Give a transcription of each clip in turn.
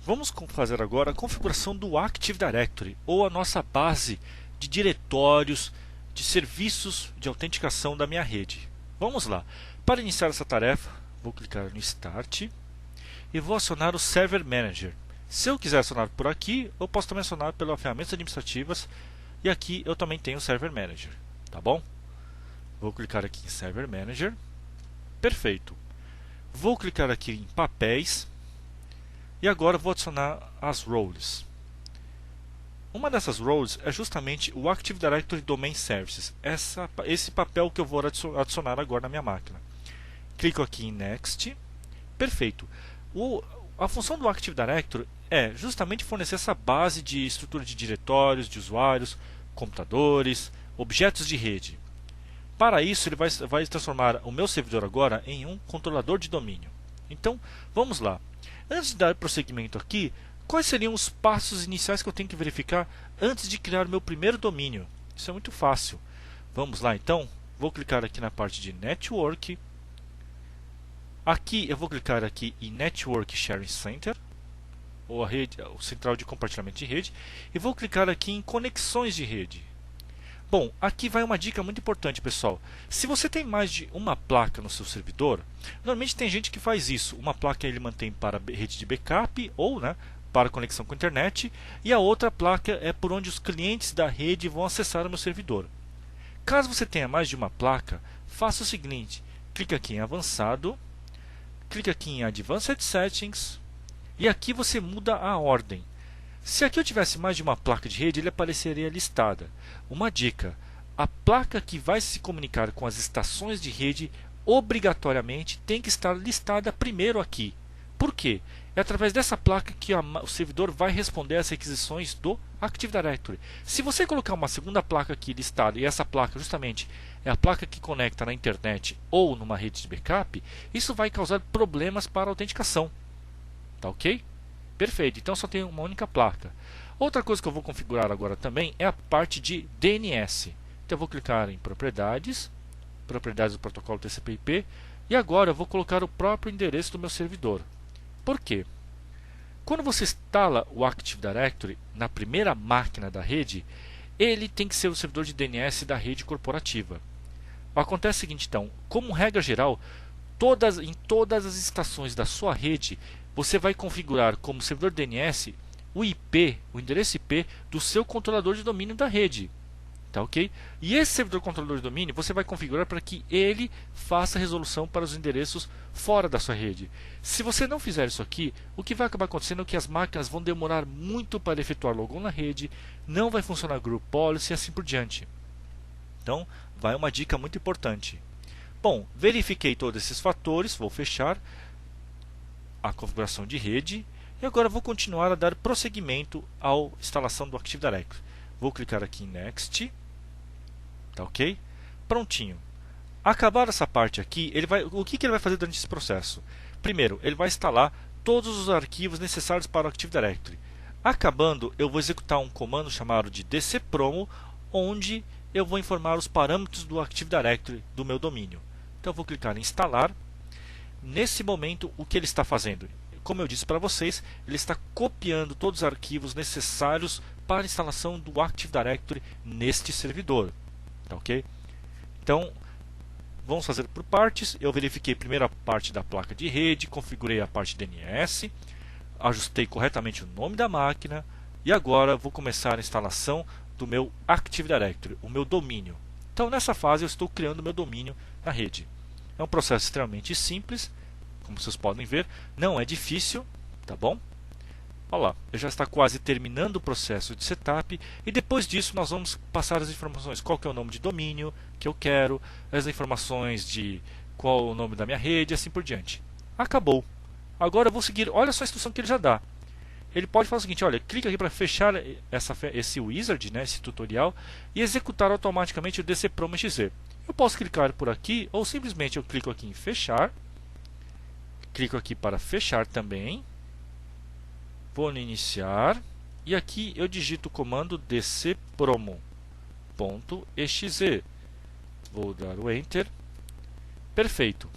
Vamos fazer agora a configuração do Active Directory, ou a nossa base de diretórios, de serviços de autenticação da minha rede. Vamos lá. Para iniciar essa tarefa, vou clicar no Start e vou acionar o Server Manager. Se eu quiser acionar por aqui, eu posso também acionar pelas ferramentas administrativas, e aqui eu também tenho o Server Manager, tá bom? Vou clicar aqui em Server Manager. Perfeito. Vou clicar aqui em Papéis. E agora vou adicionar as roles. Uma dessas roles é justamente o Active Directory Domain Services. Esse papel que eu vou adicionar agora na minha máquina. Clico aqui em Next. Perfeito. A função do Active Directory é justamente fornecer essa base de estrutura de diretórios, de usuários, computadores, objetos de rede. Para isso, ele vai transformar o meu servidor agora em um controlador de domínio. Então, vamos lá. Antes de dar prosseguimento aqui, quais seriam os passos iniciais que eu tenho que verificar antes de criar o meu primeiro domínio? Isso é muito fácil. Vamos lá então. Vou clicar aqui na parte de Network. Aqui eu vou clicar aqui em Network Sharing Center, ou a rede, o central de compartilhamento de rede, e vou clicar aqui em Conexões de rede. Bom, aqui vai uma dica muito importante, pessoal. Se você tem mais de uma placa no seu servidor, normalmente tem gente que faz isso. Uma placa ele mantém para rede de backup ou para conexão com a internet, e a outra placa é por onde os clientes da rede vão acessar o meu servidor. Caso você tenha mais de uma placa, faça o seguinte: clique aqui em Avançado, clique aqui em Advanced Settings, e aqui você muda a ordem. Se aqui eu tivesse mais de uma placa de rede, ele apareceria listada. Uma dica: a placa que vai se comunicar com as estações de rede obrigatoriamente tem que estar listada primeiro aqui. Por quê? É através dessa placa que o servidor vai responder às requisições do Active Directory. Se você colocar uma segunda placa aqui listada, e essa placa justamente é a placa que conecta na internet ou numa rede de backup, isso vai causar problemas para a autenticação. Tá ok? Perfeito, então só tem uma única placa. Outra coisa que eu vou configurar agora também é a parte de DNS. Então eu vou clicar em Propriedades, Propriedades do protocolo TCP/IP, e agora eu vou colocar o próprio endereço do meu servidor. Por quê? Quando você instala o Active Directory na primeira máquina da rede, ele tem que ser o servidor de DNS da rede corporativa. Acontece o seguinte então, como regra geral, em todas as estações da sua rede, você vai configurar como servidor DNS o IP, o endereço IP do seu controlador de domínio da rede. Tá ok? E esse servidor controlador de domínio você vai configurar para que ele faça resolução para os endereços fora da sua rede. Se você não fizer isso aqui, o que vai acabar acontecendo é que as máquinas vão demorar muito para efetuar logon na rede, não vai funcionar group policy e assim por diante. Então, vai uma dica muito importante. Bom, verifiquei todos esses fatores, vou fechar a configuração de rede e agora vou continuar a dar prosseguimento à instalação do Active Directory. Vou clicar aqui em Next, tá ok? Prontinho. Acabar essa parte aqui, o que ele vai fazer durante esse processo? Primeiro, ele vai instalar todos os arquivos necessários para o Active Directory. Acabando, eu vou executar um comando chamado de dcpromo, onde eu vou informar os parâmetros do Active Directory do meu domínio. Então, eu vou clicar em instalar. Nesse momento, o que ele está fazendo? Como eu disse para vocês, ele está copiando todos os arquivos necessários para a instalação do Active Directory neste servidor. Tá ok? Então, vamos fazer por partes. Eu verifiquei primeiro a parte da placa de rede, configurei a parte DNS, ajustei corretamente o nome da máquina e agora vou começar a instalação do meu Active Directory, o meu domínio. Então, nessa fase, eu estou criando o meu domínio na rede. É um processo extremamente simples, como vocês podem ver, não é difícil, tá bom? Olha lá, já está quase terminando o processo de setup e depois disso nós vamos passar as informações, qual que é o nome de domínio que eu quero, as informações de qual é o nome da minha rede e assim por diante. Acabou. Agora eu vou seguir, olha só a instrução que ele já dá. Ele pode fazer o seguinte, olha, clica aqui para fechar esse wizard, esse tutorial, e executar automaticamente o dcpromo.exe. Eu posso clicar por aqui ou simplesmente eu clico aqui em fechar. Clico aqui para fechar também. Vou no iniciar. E aqui eu digito o comando dcpromo.exe. Vou dar o Enter. Perfeito.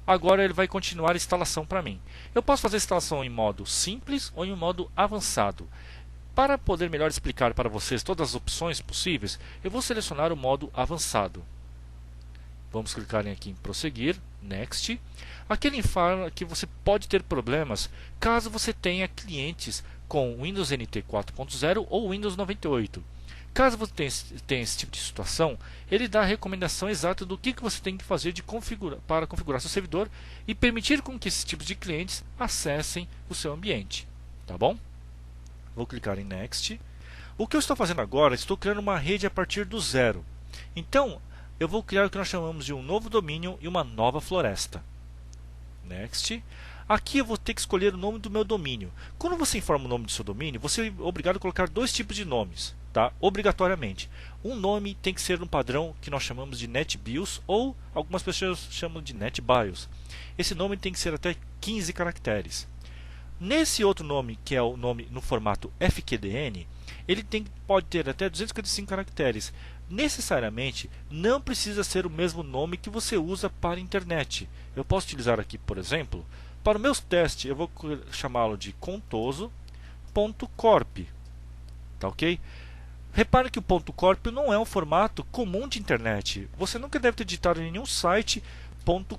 agora ele vai continuar a instalação para mim. Eu posso fazer a instalação em modo simples ou em modo avançado. Para poder melhor explicar para vocês todas as opções possíveis, eu vou selecionar o modo avançado. Vamos clicar aqui em prosseguir, Next. Aqui ele informa que você pode ter problemas caso você tenha clientes com Windows NT 4.0 ou Windows 98. Caso você tenha esse tipo de situação, ele dá a recomendação exata do que você tem que fazer para configurar seu servidor e permitir com que esses tipos de clientes acessem o seu ambiente. Tá bom? Vou clicar em Next. O que eu estou fazendo agora, estou criando uma rede a partir do zero. Então, eu vou criar o que nós chamamos de um novo domínio e uma nova floresta. Next. Aqui eu vou ter que escolher o nome do meu domínio. Quando você informa o nome do seu domínio, você é obrigado a colocar dois tipos de nomes, tá? Obrigatoriamente. Um nome tem que ser um padrão que nós chamamos de NetBIOS ou algumas pessoas chamam de NetBIOS. Esse nome tem que ser até 15 caracteres. Nesse outro nome, que é o nome no formato FQDN, ele pode ter até 255 caracteres. Necessariamente, não precisa ser o mesmo nome que você usa para a internet. Eu posso utilizar aqui, por exemplo, para o meu teste, eu vou chamá-lo de contoso.corp. Tá ok? Repare que o .corp não é um formato comum de internet. Você nunca deve ter digitado em nenhum site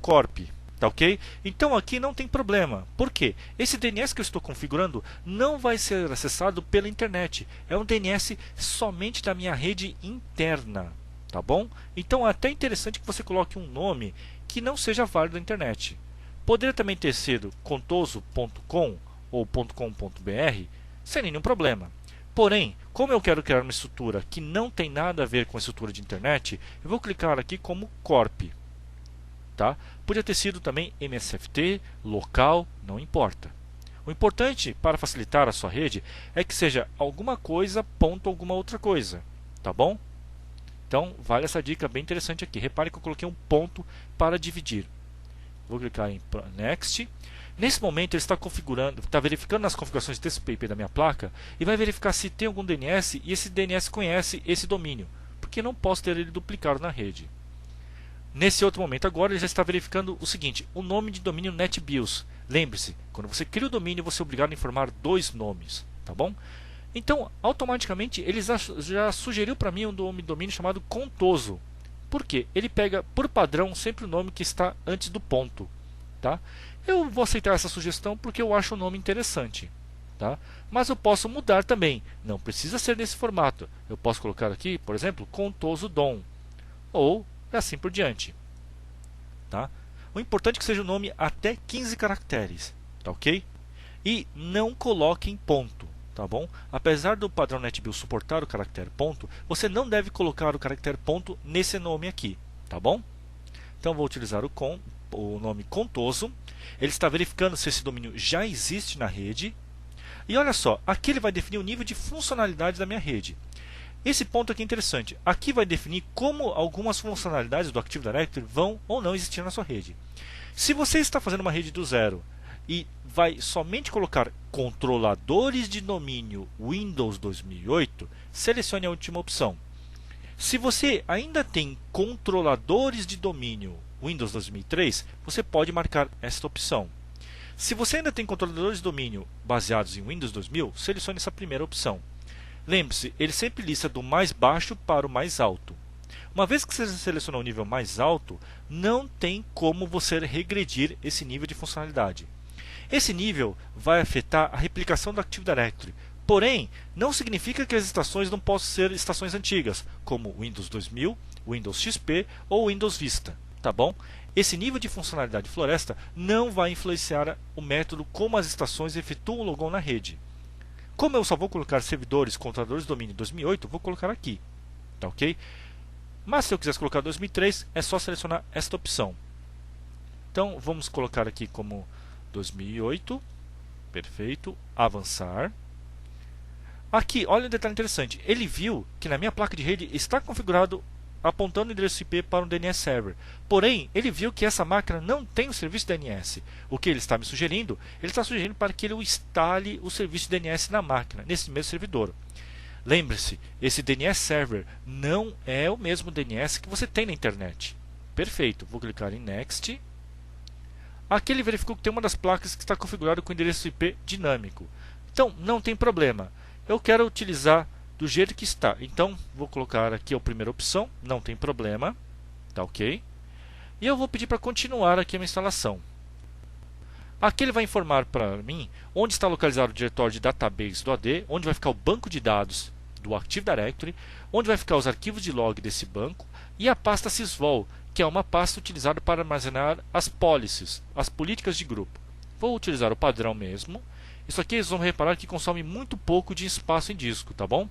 .corp. Tá ok? Então aqui não tem problema. Por quê? Esse DNS que eu estou configurando não vai ser acessado pela internet. É um DNS somente da minha rede interna. Tá bom? Então é até interessante que você coloque um nome que não seja válido na internet. Poderia também ter sido contoso.com ou .com.br sem nenhum problema. Porém, como eu quero criar uma estrutura que não tem nada a ver com a estrutura de internet, eu vou clicar aqui como corp. Tá? Podia ter sido também MSFT, local, não importa. O importante para facilitar a sua rede é que seja alguma coisa, ponto alguma outra coisa. Tá bom? Então, vale essa dica bem interessante aqui. Repare que eu coloquei um ponto para dividir. Vou clicar em Next. Nesse momento ele está configurando, está verificando as configurações de TCP/IP da minha placa e vai verificar se tem algum DNS e esse DNS conhece esse domínio, porque não posso ter ele duplicado na rede. Nesse outro momento agora ele já está verificando o seguinte, o nome de domínio NetBIOS. Lembre-se, quando você cria o domínio você é obrigado a informar dois nomes, tá bom? Então, automaticamente ele já sugeriu para mim um domínio chamado Contoso. Por quê? Ele pega por padrão sempre o nome que está antes do ponto. Tá? Eu vou aceitar essa sugestão porque eu acho o nome interessante. Tá? Mas eu posso mudar também. Não precisa ser nesse formato. Eu posso colocar aqui, por exemplo, Contoso DOM. Ou assim por diante. Tá? O importante é que seja um nome até 15 caracteres. Tá ok? E não coloque em ponto. Tá bom? Apesar do padrão NetBIOS suportar o caractere ponto, você não deve colocar o caractere ponto nesse nome aqui, tá bom? Então vou utilizar o nome Contoso. Ele está verificando se esse domínio já existe na rede. E olha só, aqui ele vai definir o nível de funcionalidade da minha rede. Esse ponto aqui é interessante. Aqui vai definir como algumas funcionalidades do Active Directory vão ou não existir na sua rede. Se você está fazendo uma rede do zero e vai somente colocar controladores de domínio Windows 2008, selecione a última opção. Se você ainda tem controladores de domínio Windows 2003, você pode marcar esta opção. Se você ainda tem controladores de domínio baseados em Windows 2000, selecione essa primeira opção. Lembre-se, ele sempre lista do mais baixo para o mais alto. Uma vez que você selecionou o nível mais alto, não tem como você regredir esse nível de funcionalidade. Esse nível vai afetar a replicação do Active Directory. Porém, não significa que as estações não possam ser estações antigas, como Windows 2000, Windows XP ou Windows Vista. Tá bom? Esse nível de funcionalidade floresta não vai influenciar o método como as estações efetuam o logon na rede. Como eu só vou colocar servidores, controladores de domínio 2008, vou colocar aqui. Tá ok? Mas se eu quisesse colocar 2003, é só selecionar esta opção. Então, vamos colocar aqui como 2008, perfeito, avançar. Aqui, olha um detalhe interessante, ele viu que na minha placa de rede está configurado apontando o endereço IP para um DNS server. Porém, ele viu que essa máquina não tem o serviço DNS. O que ele está me sugerindo? Ele está sugerindo para que ele instale o serviço DNS na máquina, nesse mesmo servidor. Lembre-se, esse DNS server não é o mesmo DNS que você tem na internet. Perfeito, vou clicar em Next. Aqui ele verificou que tem uma das placas que está configurada com endereço IP dinâmico. Então, não tem problema. Eu quero utilizar do jeito que está. Então, vou colocar aqui a primeira opção, não tem problema. Tá ok? E eu vou pedir para continuar aqui a minha instalação. Aqui ele vai informar para mim onde está localizado o diretório de database do AD, onde vai ficar o banco de dados do Active Directory, onde vai ficar os arquivos de log desse banco e a pasta sysvol, que é uma pasta utilizada para armazenar as policies, as políticas de grupo. Vou utilizar o padrão mesmo. Isso aqui vocês vão reparar que consome muito pouco de espaço em disco, tá bom?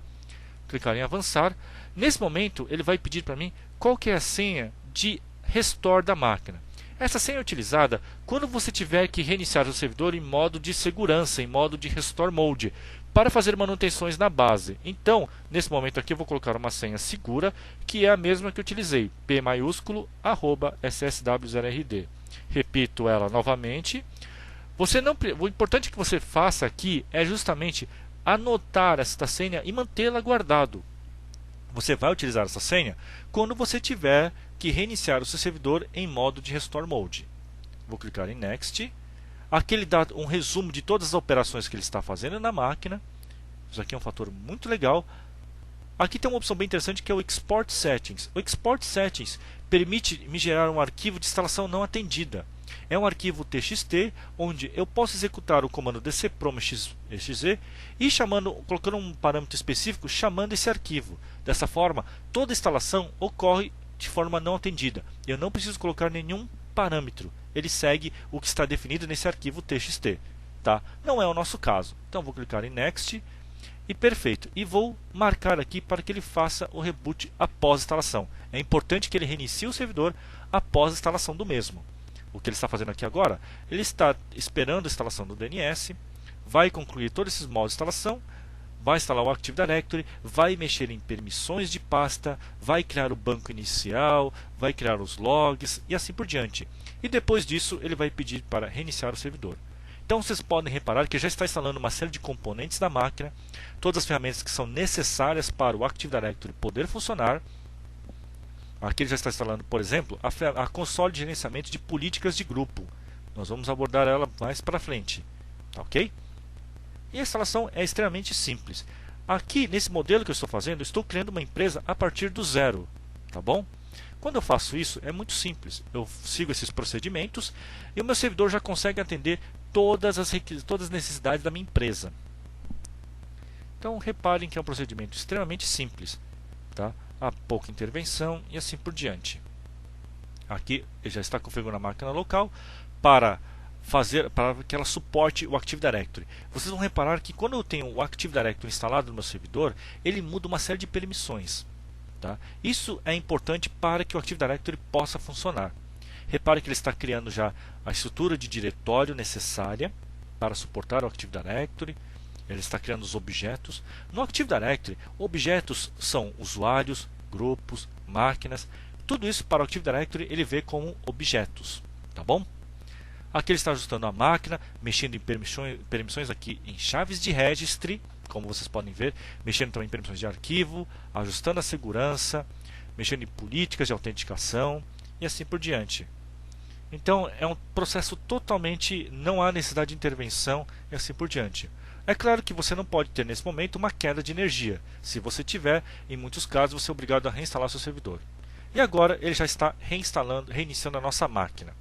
Clicar em avançar. Nesse momento ele vai pedir para mim qual que é a senha de restore da máquina. Essa senha é utilizada quando você tiver que reiniciar o servidor em modo de segurança, em modo de Restore Mode, para fazer manutenções na base. Então, nesse momento aqui eu vou colocar uma senha segura, que é a mesma que eu utilizei, p maiúsculo @ssw0rd. Repito ela novamente. O importante que você faça aqui é justamente anotar esta senha e mantê-la guardado. Você vai utilizar essa senha quando você tiver que reiniciar o seu servidor em modo de Restore Mode. Vou clicar em Next. Aqui ele dá um resumo de todas as operações que ele está fazendo na máquina. Isso aqui é um fator muito legal. Aqui tem uma opção bem interessante que é o Export Settings. O Export Settings permite me gerar um arquivo de instalação não atendida. É um arquivo TXT onde eu posso executar o comando dcprom-exe e colocando um parâmetro específico chamando esse arquivo. Dessa forma, toda instalação ocorre de forma não atendida. Eu não preciso colocar nenhum parâmetro. Ele segue o que está definido nesse arquivo TXT. Tá? Não é o nosso caso. Então vou clicar em Next e perfeito. E vou marcar aqui para que ele faça o reboot após a instalação. É importante que ele reinicie o servidor após a instalação do mesmo. O que ele está fazendo aqui agora? Ele está esperando a instalação do DNS, vai concluir todos esses modos de instalação, vai instalar o Active Directory, vai mexer em permissões de pasta, vai criar o banco inicial, vai criar os logs e assim por diante. E depois disso ele vai pedir para reiniciar o servidor. Então vocês podem reparar que já está instalando uma série de componentes da máquina, todas as ferramentas que são necessárias para o Active Directory poder funcionar. Aqui ele já está instalando, por exemplo, a console de gerenciamento de políticas de grupo. Nós vamos abordar ela mais para frente. Tá ok? E a instalação é extremamente simples. Aqui, nesse modelo que eu estou fazendo, eu estou criando uma empresa a partir do zero. Tá bom? Quando eu faço isso, é muito simples. Eu sigo esses procedimentos e o meu servidor já consegue atender todas as necessidades da minha empresa. Então, reparem que é um procedimento extremamente simples. Tá? Há pouca intervenção e assim por diante. Aqui ele já está configurando a máquina local para que ela suporte o Active Directory. Vocês vão reparar que quando eu tenho o Active Directory instalado no meu servidor, ele muda uma série de permissões. Tá? Isso é importante para que o Active Directory possa funcionar. Repare que ele está criando já a estrutura de diretório necessária para suportar o Active Directory. Ele está criando os objetos. No Active Directory, objetos são usuários, grupos, máquinas. Tudo isso para o Active Directory ele vê como objetos. Tá bom? Aqui ele está ajustando a máquina, mexendo em permissões aqui em chaves de registry, como vocês podem ver, mexendo também em permissões de arquivo, ajustando a segurança, mexendo em políticas de autenticação e assim por diante. Então é um processo totalmente, não há necessidade de intervenção e assim por diante. É claro que você não pode ter nesse momento uma queda de energia. Se você tiver, em muitos casos você é obrigado a reinstalar seu servidor. E agora ele já está reiniciando a nossa máquina.